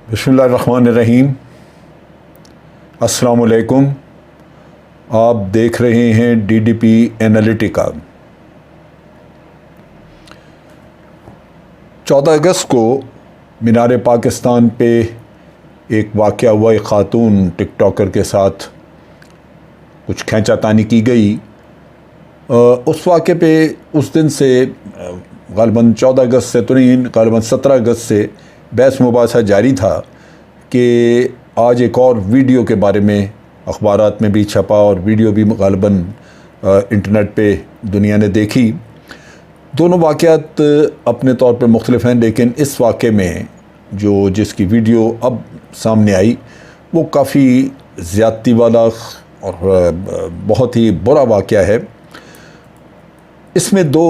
بسم اللہ الرحمن الرحیم۔ السلام علیکم۔ آپ دیکھ رہے ہیں ڈی ڈی پی اینالیٹیکا۔ 14 اگست کو مینار پاکستان پہ ایک واقعہ ہوا، ایک خاتون ٹک ٹاکر کے ساتھ کچھ کھینچا تانی کی گئی۔ اس واقعے پہ اس دن سے غالباً 14 اگست سے تو نہیں، غالباً 17 اگست سے بحث مباحثہ جاری تھا کہ آج ایک اور ویڈیو کے بارے میں اخبارات میں بھی چھپا اور ویڈیو بھی غالباً انٹرنیٹ پہ دنیا نے دیکھی۔ دونوں واقعات اپنے طور پہ مختلف ہیں، لیکن اس واقعے میں جس کی ویڈیو اب سامنے آئی وہ کافی زیادتی والا اور بہت ہی برا واقعہ ہے۔ اس میں دو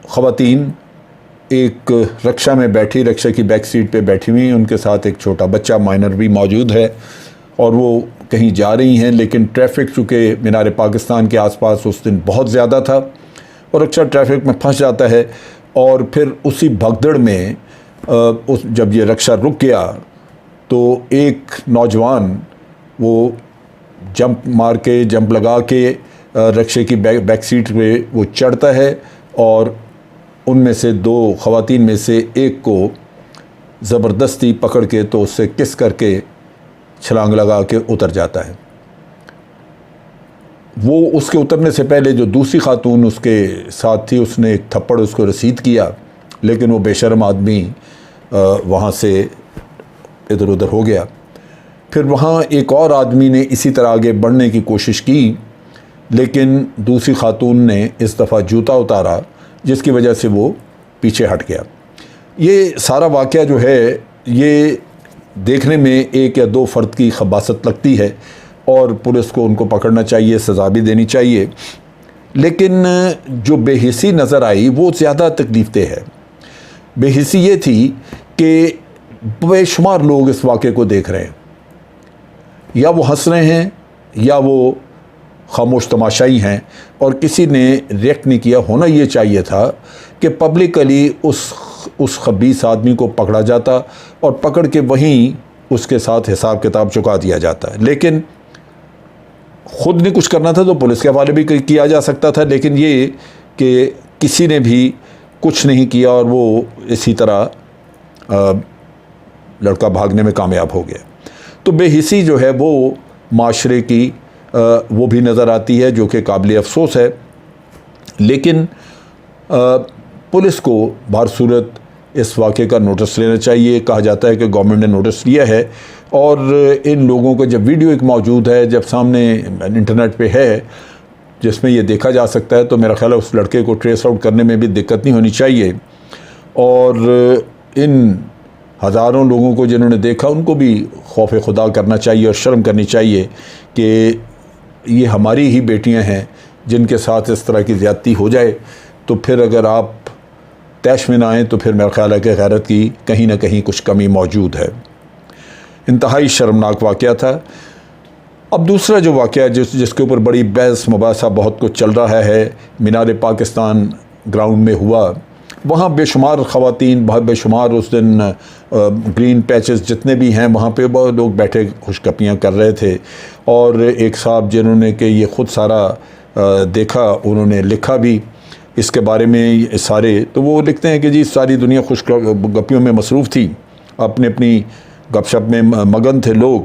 خواتین ایک رکشہ میں بیٹھی، رکشہ کی بیک سیٹ پہ بیٹھی ہوئی، ان کے ساتھ ایک چھوٹا بچہ مائنر بھی موجود ہے اور وہ کہیں جا رہی ہیں، لیکن ٹریفک چونکہ مینار پاکستان کے آس پاس اس دن بہت زیادہ تھا اور رکشہ ٹریفک میں پھنس جاتا ہے، اور پھر اسی بھگدڑ میں جب یہ رکشہ رک گیا تو ایک نوجوان وہ جمپ لگا کے رکشے کی بیک سیٹ پہ وہ چڑھتا ہے اور ان میں سے دو خواتین میں سے ایک کو زبردستی پکڑ کے تو اس سے کس کر کے چھلانگ لگا کے اتر جاتا ہے۔ وہ اس کے اترنے سے پہلے جو دوسری خاتون اس کے ساتھ تھی، اس نے ایک تھپڑ اس کو رسید کیا، لیکن وہ بے شرم آدمی وہاں سے ادھر ادھر ہو گیا۔ پھر وہاں ایک اور آدمی نے اسی طرح آگے بڑھنے کی کوشش کی، لیکن دوسری خاتون نے اس دفعہ جوتا اتارا، جس کی وجہ سے وہ پیچھے ہٹ گیا۔ یہ سارا واقعہ جو ہے یہ دیکھنے میں ایک یا دو فرد کی خباثت لگتی ہے اور پولیس کو ان کو پکڑنا چاہیے، سزا بھی دینی چاہیے، لیکن جو بے حسی نظر آئی وہ زیادہ تکلیف دہ ہے۔ بے حسی یہ تھی کہ بے شمار لوگ اس واقعے کو دیکھ رہے ہیں، یا وہ ہنس رہے ہیں یا وہ خاموش تماشائی ہیں، اور کسی نے ریئیکٹ نہیں کیا۔ ہونا یہ چاہیے تھا کہ پبلکلی اس خبیث آدمی کو پکڑا جاتا اور پکڑ کے وہیں اس کے ساتھ حساب کتاب چکا دیا جاتا ہے، لیکن خود نے کچھ کرنا تھا تو پولیس کے حوالے بھی کیا جا سکتا تھا، لیکن یہ کہ کسی نے بھی کچھ نہیں کیا اور وہ اسی طرح لڑکا بھاگنے میں کامیاب ہو گیا۔ تو بے حسی جو ہے وہ معاشرے کی وہ بھی نظر آتی ہے، جو کہ قابل افسوس ہے، لیکن پولیس کو بہر صورت اس واقعے کا نوٹس لینا چاہیے۔ کہا جاتا ہے کہ گورنمنٹ نے نوٹس لیا ہے، اور ان لوگوں کو جب ویڈیو ایک موجود ہے، جب سامنے انٹرنیٹ پہ ہے جس میں یہ دیکھا جا سکتا ہے، تو میرا خیال ہے اس لڑکے کو ٹریس آؤٹ کرنے میں بھی دقت نہیں ہونی چاہیے، اور ان ہزاروں لوگوں کو جنہوں نے دیکھا ان کو بھی خوف خدا کرنا چاہیے اور شرم کرنی چاہیے کہ یہ ہماری ہی بیٹیاں ہیں جن کے ساتھ اس طرح کی زیادتی ہو جائے۔ تو پھر اگر آپ طیش میں نہ آئیں تو پھر میرا خیال ہے کہ غیرت کی کہیں نہ کہیں کچھ کمی موجود ہے۔ انتہائی شرمناک واقعہ تھا۔ اب دوسرا جو واقعہ جس کے اوپر بڑی بحث مباحثہ بہت کچھ چل رہا ہے، مینار پاکستان گراؤنڈ میں ہوا۔ وہاں بے شمار خواتین، بے شمار اس دن گرین پیچز جتنے بھی ہیں وہاں پہ بہت لوگ بیٹھے خوش گپیاں کر رہے تھے، اور ایک صاحب جنہوں نے کہ یہ خود سارا دیکھا، انہوں نے لکھا بھی اس کے بارے میں سارے، تو وہ لکھتے ہیں کہ جی ساری دنیا خوش گپیوں میں مصروف تھی، اپنی گپ شپ میں مگن تھے لوگ،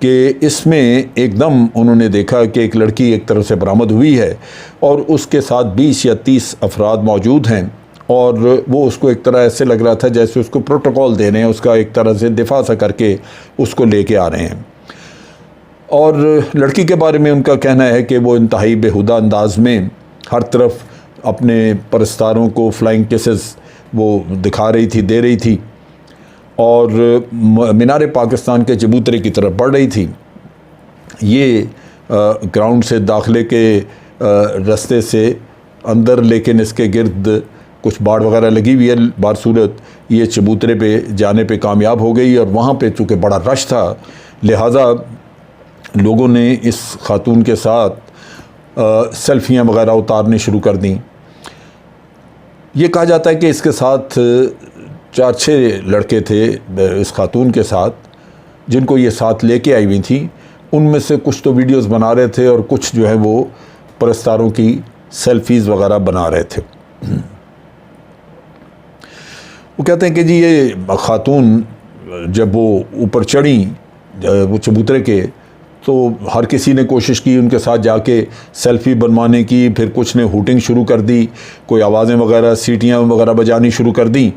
کہ اس میں ایک دم انہوں نے دیکھا کہ ایک لڑکی ایک طرف سے برآمد ہوئی ہے اور اس کے ساتھ 20 یا 30 افراد موجود ہیں، اور وہ اس کو ایک طرح ایسے لگ رہا تھا جیسے اس کو پروٹوکول دے رہے ہیں، اس کا ایک طرح سے دفاع سا کر کے اس کو لے کے آ رہے ہیں۔ اور لڑکی کے بارے میں ان کا کہنا ہے کہ وہ انتہائی بےہودہ انداز میں ہر طرف اپنے پرستاروں کو فلائنگ کسز وہ دکھا رہی تھی، دے رہی تھی، اور مینار پاکستان کے چبوترے کی طرف بڑھ رہی تھی۔ یہ گراؤنڈ سے داخلے کے رستے سے اندر، لیکن اس کے گرد کچھ باڑ وغیرہ لگی ہوئی ہے، بہر صورت یہ چبوترے پہ جانے پہ کامیاب ہو گئی، اور وہاں پہ چونکہ بڑا رش تھا لہٰذا لوگوں نے اس خاتون کے ساتھ سیلفیاں وغیرہ اتارنی شروع کر دیں۔ یہ کہا جاتا ہے کہ اس کے ساتھ 4-6 لڑکے تھے اس خاتون کے ساتھ جن کو یہ ساتھ لے کے آئی ہوئی تھیں. ان میں سے کچھ تو ویڈیوز بنا رہے تھے اور کچھ جو ہے وہ پرستاروں کی سیلفیز وغیرہ بنا رہے تھے. وہ کہتے ہیں کہ جی یہ خاتون جب وہ اوپر چڑھیں وہ چبوترے کے تو ہر کسی نے کوشش کی ان کے ساتھ جا کے سیلفی بنوانے کی. پھر کچھ نے ہوٹنگ شروع کر دی, کوئی آوازیں وغیرہ سیٹیاں وغیرہ بجانی شروع کر دیں,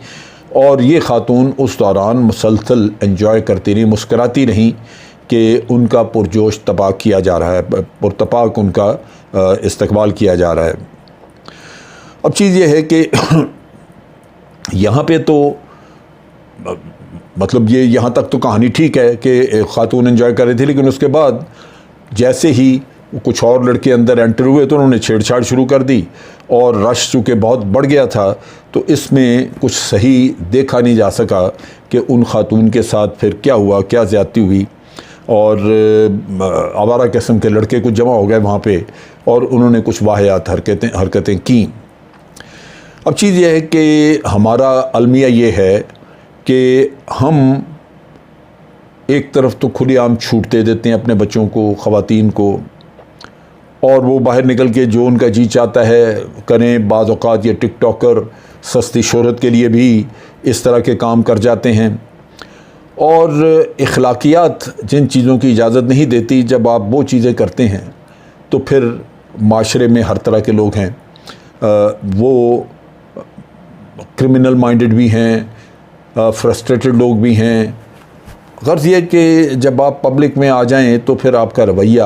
اور یہ خاتون اس دوران مسلسل انجوائے کرتی رہی, مسکراتی رہیں کہ ان کا پرجوش طباق کیا جا رہا ہے, پرتپاک ان کا استقبال کیا جا رہا ہے. اب چیز یہ ہے کہ یہاں پہ تو مطلب یہ یہاں تک تو کہانی ٹھیک ہے کہ ایک خاتون انجوائے کر رہی تھی, لیکن اس کے بعد جیسے ہی کچھ اور لڑکے اندر انٹر ہوئے تو انہوں نے چھیڑ چھاڑ شروع کر دی, اور رش چونکہ بہت بڑھ گیا تھا تو اس میں کچھ صحیح دیکھا نہیں جا سکا کہ ان خاتون کے ساتھ پھر کیا ہوا, کیا زیادتی ہوئی, اور آوارہ قسم کے لڑکے کچھ جمع ہو گئے وہاں پہ اور انہوں نے کچھ واہیات حرکتیں کیں. اب چیز یہ ہے کہ ہمارا المیہ یہ ہے کہ ہم ایک طرف تو کھلی عام چھوٹ دے دیتے ہیں اپنے بچوں کو, خواتین کو, اور وہ باہر نکل کے جو ان کا جی چاہتا ہے کریں. بعض اوقات یہ ٹک ٹاکر سستی شہرت کے لیے بھی اس طرح کے کام کر جاتے ہیں, اور اخلاقیات جن چیزوں کی اجازت نہیں دیتی جب آپ وہ چیزیں کرتے ہیں تو پھر معاشرے میں ہر طرح کے لوگ ہیں, وہ کرمنل مائنڈڈ بھی ہیں, فرسٹریٹڈ لوگ بھی ہیں. غرض یہ کہ جب آپ پبلک میں آ جائیں تو پھر آپ کا رویہ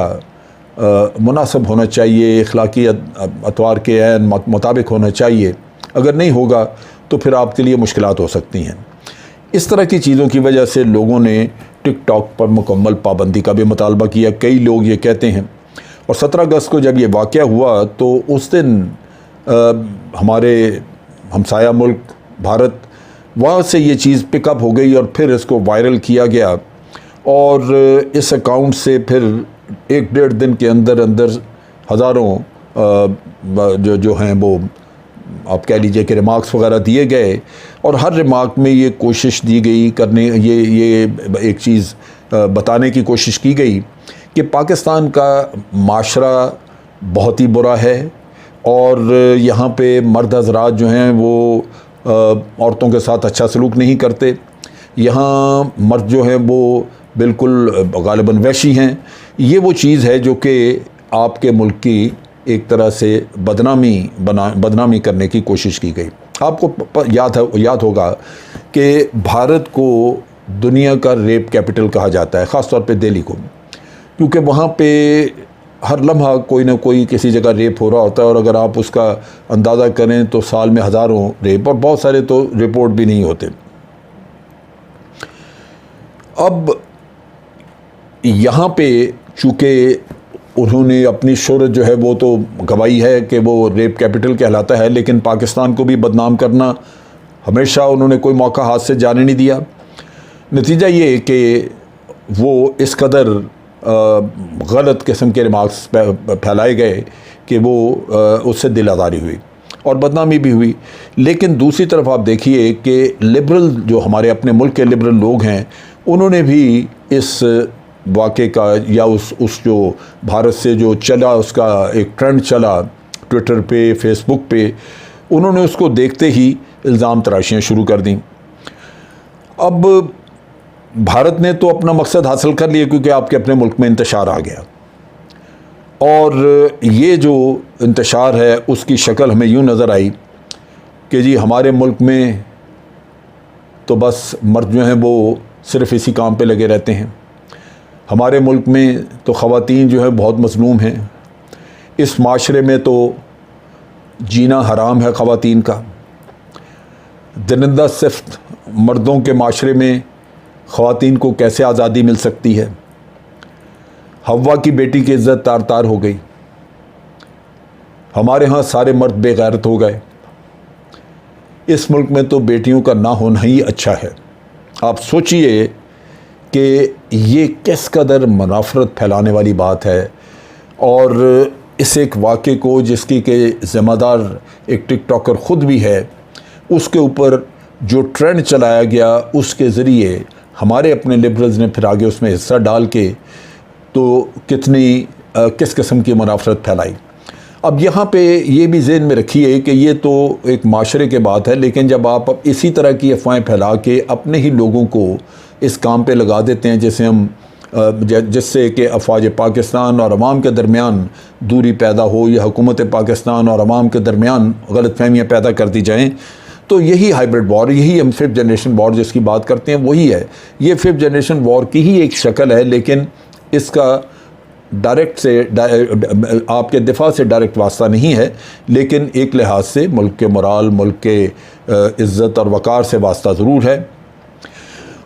مناسب ہونا چاہیے, اخلاقی اطوار کے عین مطابق ہونا چاہیے. اگر نہیں ہوگا تو پھر آپ کے لیے مشکلات ہو سکتی ہیں. اس طرح کی چیزوں کی وجہ سے لوگوں نے ٹک ٹاک پر مکمل پابندی کا بھی مطالبہ کیا. کئی لوگ یہ کہتے ہیں, اور 17 اگست کو جب یہ واقعہ ہوا تو اس دن ہمارے ہمسایہ ملک بھارت, وہاں سے یہ چیز پک اپ ہو گئی اور پھر اس کو وائرل کیا گیا, اور اس اکاؤنٹ سے پھر 1-1.5 دن کے اندر ہزاروں جو ہیں وہ آپ کہہ لیجئے کہ ریمارکس وغیرہ دیے گئے, اور ہر ریمارک میں یہ کوشش دی گئی کرنے, یہ ایک چیز بتانے کی کوشش کی گئی کہ پاکستان کا معاشرہ بہت ہی برا ہے, اور یہاں پہ مرد حضرات جو ہیں وہ عورتوں کے ساتھ اچھا سلوک نہیں کرتے. یہاں مرد جو ہیں وہ بالکل غالباً وحشی ہیں. یہ وہ چیز ہے جو کہ آپ کے ملک کی ایک طرح سے بدنامی کرنے کی کوشش کی گئی. آپ کو یاد ہوگا کہ بھارت کو دنیا کا ریپ کیپٹل کہا جاتا ہے, خاص طور پہ دہلی کو, کیونکہ وہاں پہ ہر لمحہ کوئی نہ کوئی کسی جگہ ریپ ہو رہا ہوتا ہے, اور اگر آپ اس کا اندازہ کریں تو سال میں ہزاروں ریپ, اور بہت سارے تو رپورٹ بھی نہیں ہوتے. اب یہاں پہ چونکہ انہوں نے اپنی شہرت جو ہے وہ تو گوائی ہے کہ وہ ریپ کیپٹل کہلاتا ہے, لیکن پاکستان کو بھی بدنام کرنا ہمیشہ انہوں نے کوئی موقع ہاتھ سے جانے نہیں دیا. نتیجہ یہ کہ وہ اس قدر غلط قسم کے ریمارکس پھیلائے گئے کہ وہ اس سے دل آزاری ہوئی اور بدنامی بھی ہوئی. لیکن دوسری طرف آپ دیکھیے کہ لبرل جو ہمارے اپنے ملک کے لبرل لوگ ہیں, انہوں نے بھی اس واقعے کا یا اس جو بھارت سے جو چلا اس کا ایک ٹرینڈ چلا ٹویٹر پہ, فیس بک پہ, انہوں نے اس کو دیکھتے ہی الزام تراشیاں شروع کر دیں. اب بھارت نے تو اپنا مقصد حاصل کر لیا کیونکہ آپ کے اپنے ملک میں انتشار آ گیا, اور یہ جو انتشار ہے اس کی شکل ہمیں یوں نظر آئی کہ جی ہمارے ملک میں تو بس مرد جو ہیں وہ صرف اسی کام پہ لگے رہتے ہیں. ہمارے ملک میں تو خواتین جو ہیں بہت مظلوم ہیں. اس معاشرے میں تو جینا حرام ہے خواتین کا. درندہ صفت مردوں کے معاشرے میں خواتین کو کیسے آزادی مل سکتی ہے. حوا کی بیٹی کی عزت تار تار ہو گئی. ہمارے ہاں سارے مرد بے غیرت ہو گئے. اس ملک میں تو بیٹیوں کا نہ ہونا ہی اچھا ہے. آپ سوچئے کہ یہ کس قدر منافرت پھیلانے والی بات ہے, اور اس ایک واقعے کو جس کی کہ ذمہ دار ایک ٹک ٹاکر خود بھی ہے, اس کے اوپر جو ٹرینڈ چلایا گیا اس کے ذریعے ہمارے اپنے لبرلز نے پھر آگے اس میں حصہ ڈال کے تو کس قسم کی منافرت پھیلائی۔ اب یہاں پہ یہ بھی ذہن میں رکھیے کہ یہ تو ایک معاشرے کے بات ہے، لیکن جب آپ اسی طرح کی افواہیں پھیلا کے اپنے ہی لوگوں کو اس کام پہ لگا دیتے ہیں جس سے کہ افواج پاکستان اور عوام کے درمیان دوری پیدا ہو یا حکومت پاکستان اور عوام کے درمیان غلط فہمیاں پیدا کر دی جائیں، تو یہی ہائبرڈ وار، یہی ہم 5th جنریشن وار جس کی بات کرتے ہیں وہی ہے۔ یہ 5th جنریشن وار کی ہی ایک شکل ہے، لیکن اس کا ڈائریکٹ سے آپ کے دفاع سے ڈائریکٹ واسطہ نہیں ہے، لیکن ایک لحاظ سے ملک کے مرال، ملک کے عزت اور وقار سے واسطہ ضرور ہے۔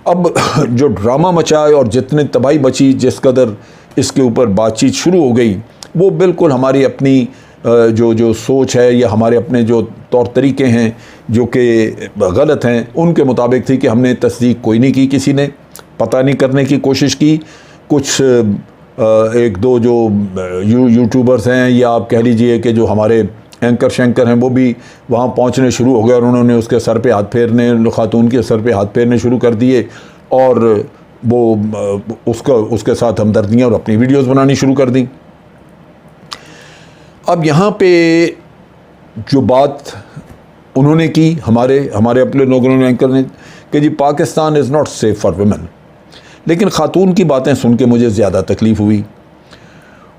اب جو ڈرامہ مچائے اور جتنے تباہی بچی، جس قدر اس کے اوپر بات چیت شروع ہو گئی، وہ بالکل ہماری اپنی جو سوچ ہے یا ہمارے اپنے جو طور طریقے ہیں جو کہ غلط ہیں ان کے مطابق تھی کہ ہم نے تصدیق کوئی نہیں کی، کسی نے پتہ نہیں کرنے کی کوشش کی۔ کچھ ایک دو جو یوٹیوبرز ہیں یا آپ کہہ لیجئے کہ جو ہمارے اینکر شینکر ہیں وہ بھی وہاں پہنچنے شروع ہو گئے اور انہوں نے اس کے سر پہ ہاتھ پھیرنے، خاتون کے سر پہ ہاتھ پھیرنے شروع کر دیے اور وہ اس کے ساتھ ہمدردیاں اور اپنی ویڈیوز بنانی شروع کر دیں۔ اب یہاں پہ جو بات انہوں نے کی، ہمارے اپنے لوگوں نے، اینکر نے، کہ جی Pakistan is not safe for women, لیکن خاتون کی باتیں سن کے مجھے زیادہ تکلیف ہوئی۔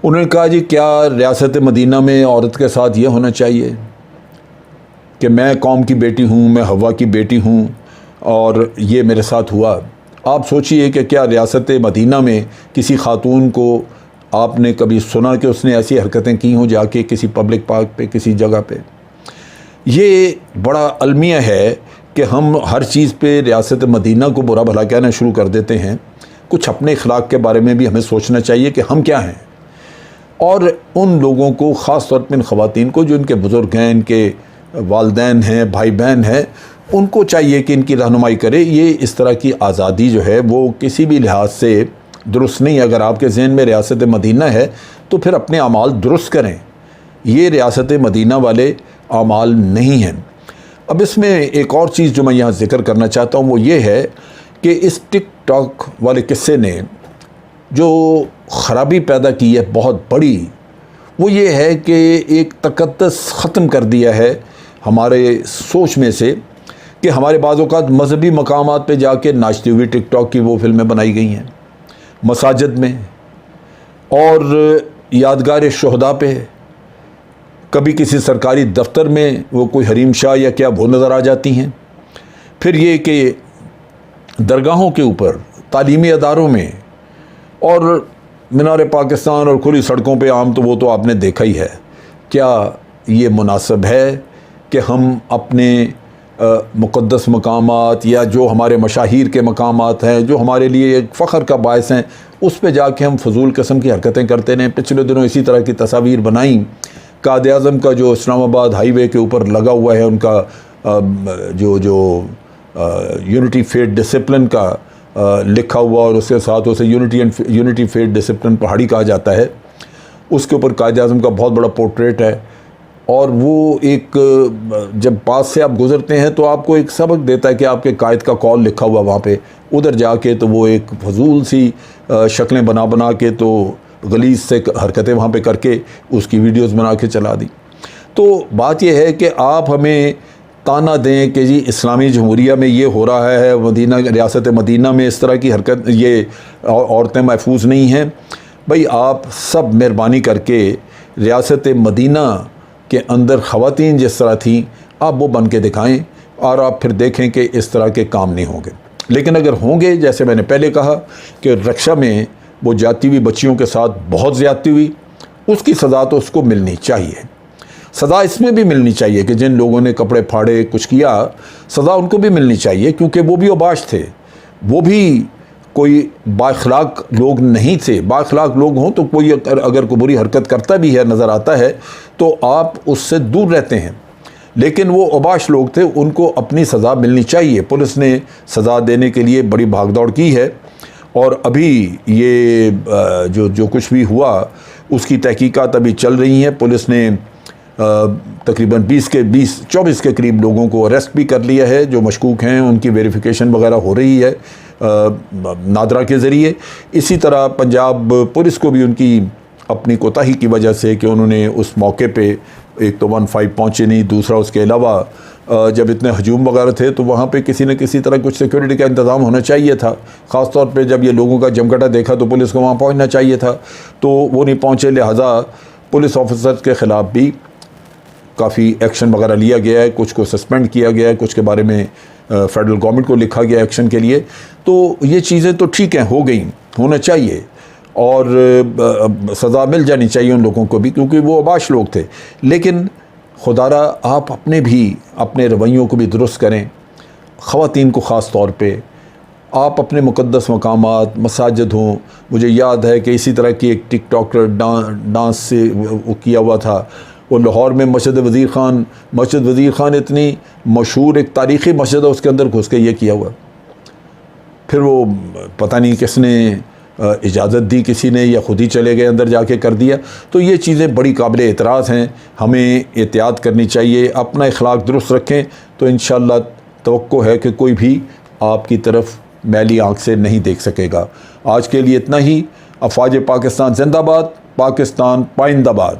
انہوں نے کہا جی کیا ریاست مدینہ میں عورت کے ساتھ یہ ہونا چاہیے کہ میں قوم کی بیٹی ہوں، میں حوا کی بیٹی ہوں اور یہ میرے ساتھ ہوا۔ آپ سوچئے کہ کیا ریاست مدینہ میں کسی خاتون کو آپ نے کبھی سنا کہ اس نے ایسی حرکتیں کی ہوں جا کے کسی پبلک پارک پہ، کسی جگہ پہ؟ یہ بڑا المیہ ہے کہ ہم ہر چیز پہ ریاست مدینہ کو برا بھلا کہنا شروع کر دیتے ہیں۔ کچھ اپنے اخلاق کے بارے میں بھی ہمیں سوچنا چاہیے کہ ہم کیا ہیں، اور ان لوگوں کو، خاص طور پہ ان خواتین کو جو ان کے بزرگ ہیں، ان کے والدین ہیں، بھائی بہن ہیں، ان کو چاہیے کہ ان کی رہنمائی کرے۔ یہ اس طرح کی آزادی جو ہے وہ کسی بھی لحاظ سے درست نہیں۔ اگر آپ کے ذہن میں ریاست مدینہ ہے تو پھر اپنے اعمال درست کریں، یہ ریاست مدینہ والے اعمال نہیں ہیں۔ اب اس میں ایک اور چیز جو میں یہاں ذکر کرنا چاہتا ہوں وہ یہ ہے کہ اس ٹک ٹاک والے قصے نے جو خرابی پیدا کی ہے بہت بڑی، وہ یہ ہے کہ ایک تقدس ختم کر دیا ہے ہمارے سوچ میں سے، کہ ہمارے بعض اوقات مذہبی مقامات پہ جا کے ناچتی ہوئی ٹک ٹاک کی وہ فلمیں بنائی گئی ہیں، مساجد میں اور یادگار شہداء پہ، کبھی کسی سرکاری دفتر میں وہ کوئی حریم شاہ یا کیا وہ نظر آ جاتی ہیں۔ پھر یہ کہ درگاہوں کے اوپر، تعلیمی اداروں میں اور مینار پاکستان اور کھلی سڑکوں پہ عام تو وہ تو آپ نے دیکھا ہی ہے۔ کیا یہ مناسب ہے کہ ہم اپنے مقدس مقامات یا جو ہمارے مشاہیر کے مقامات ہیں، جو ہمارے لیے ایک فخر کا باعث ہیں، اس پہ جا کے ہم فضول قسم کی حرکتیں کرتے ہیں؟ پچھلے دنوں اسی طرح کی تصاویر بنائیں، قائد اعظم کا جو اسلام آباد ہائی وے کے اوپر لگا ہوا ہے ان کا جو یونٹی فیتھ ڈسپلن کا لکھا ہوا، اور اس کے ساتھ اسے یونٹی فیتھ ڈسپلن پہاڑی کہا جاتا ہے، اس کے اوپر قائد اعظم کا بہت بڑا پورٹریٹ ہے، اور وہ ایک جب پاس سے آپ گزرتے ہیں تو آپ کو ایک سبق دیتا ہے کہ آپ کے قائد کا کال لکھا ہوا وہاں پہ، ادھر جا کے تو وہ ایک فضول سی شکلیں بنا کے تو غلیظ سے حرکتیں وہاں پہ کر کے اس کی ویڈیوز بنا کے چلا دی۔ تو بات یہ ہے کہ آپ ہمیں تانا دیں کہ جی اسلامی جمہوریہ میں یہ ہو رہا ہے، ریاست مدینہ میں اس طرح کی حرکت، یہ عورتیں محفوظ نہیں ہیں۔ بھئی آپ سب مہربانی کر کے ریاست مدینہ کے اندر خواتین جس طرح تھیں آپ وہ بن کے دکھائیں، اور آپ پھر دیکھیں کہ اس طرح کے کام نہیں ہوں گے۔ لیکن اگر ہوں گے، جیسے میں نے پہلے کہا کہ رکشا میں وہ جاتی ہوئی بچیوں کے ساتھ بہت زیادتی ہوئی، اس کی سزا تو اس کو ملنی چاہیے۔ سزا اس میں بھی ملنی چاہیے کہ جن لوگوں نے کپڑے پھاڑے، کچھ کیا، سزا ان کو بھی ملنی چاہیے، کیونکہ وہ بھی اوباش تھے، وہ بھی کوئی بااخلاق لوگ نہیں تھے۔ بااخلاق لوگ ہوں تو کوئی اگر کوئی بری حرکت کرتا بھی ہے، نظر آتا ہے، تو آپ اس سے دور رہتے ہیں، لیکن وہ اوباش لوگ تھے، ان کو اپنی سزا ملنی چاہیے۔ پولیس نے سزا دینے کے لیے بڑی بھاگ دوڑ کی ہے، اور ابھی یہ جو کچھ بھی ہوا اس کی تحقیقات ابھی چل رہی ہیں۔ پولیس نے تقریباً 24 کے قریب لوگوں کو اریسٹ بھی کر لیا ہے جو مشکوک ہیں، ان کی ویریفیکیشن وغیرہ ہو رہی ہے نادرا کے ذریعے۔ اسی طرح پنجاب پولیس کو بھی ان کی اپنی کوتاہی کی وجہ سے کہ انہوں نے اس موقع پہ ایک تو 15 پہنچے نہیں، دوسرا اس کے علاوہ جب اتنے ہجوم وغیرہ تھے تو وہاں پہ کسی نہ کسی طرح کچھ سیکورٹی کا انتظام ہونا چاہیے تھا، خاص طور پہ جب یہ لوگوں کا جمگٹا دیکھا تو پولیس کو وہاں پہنچنا چاہیے تھا، تو وہ نہیں پہنچے، لہٰذا پولیس آفیسر کے خلاف بھی کافی ایکشن وغیرہ لیا گیا ہے، کچھ کو سسپینڈ کیا گیا ہے، کچھ کے بارے میں فیڈرل گورنمنٹ کو لکھا گیا ایکشن کے لیے۔ تو یہ چیزیں تو ٹھیک ہیں، ہو گئیں، ہونا چاہیے اور سزا مل جانی چاہیے ان لوگوں کو بھی، کیونکہ وہ اباش لوگ تھے۔ لیکن خدا را آپ اپنے رویوں کو بھی درست کریں، خواتین کو خاص طور پہ۔ آپ اپنے مقدس مقامات، مساجد ہوں، مجھے یاد ہے کہ اسی طرح کی ایک ٹک ٹاکر ڈانس سے وہ کیا ہوا تھا، وہ لاہور میں مسجد وزیر خان اتنی مشہور ایک تاریخی مسجد ہے، اس کے اندر گھس کے یہ کیا ہوا، پھر وہ پتہ نہیں کس نے اجازت دی کسی نے یا خود ہی چلے گئے اندر جا کے کر دیا۔ تو یہ چیزیں بڑی قابل اعتراض ہیں، ہمیں احتیاط کرنی چاہیے، اپنا اخلاق درست رکھیں تو انشاءاللہ توقع ہے کہ کوئی بھی آپ کی طرف میلی آنکھ سے نہیں دیکھ سکے گا۔ آج کے لیے اتنا ہی۔ افواج پاکستان زندہ باد، پاکستان پائندہ باد۔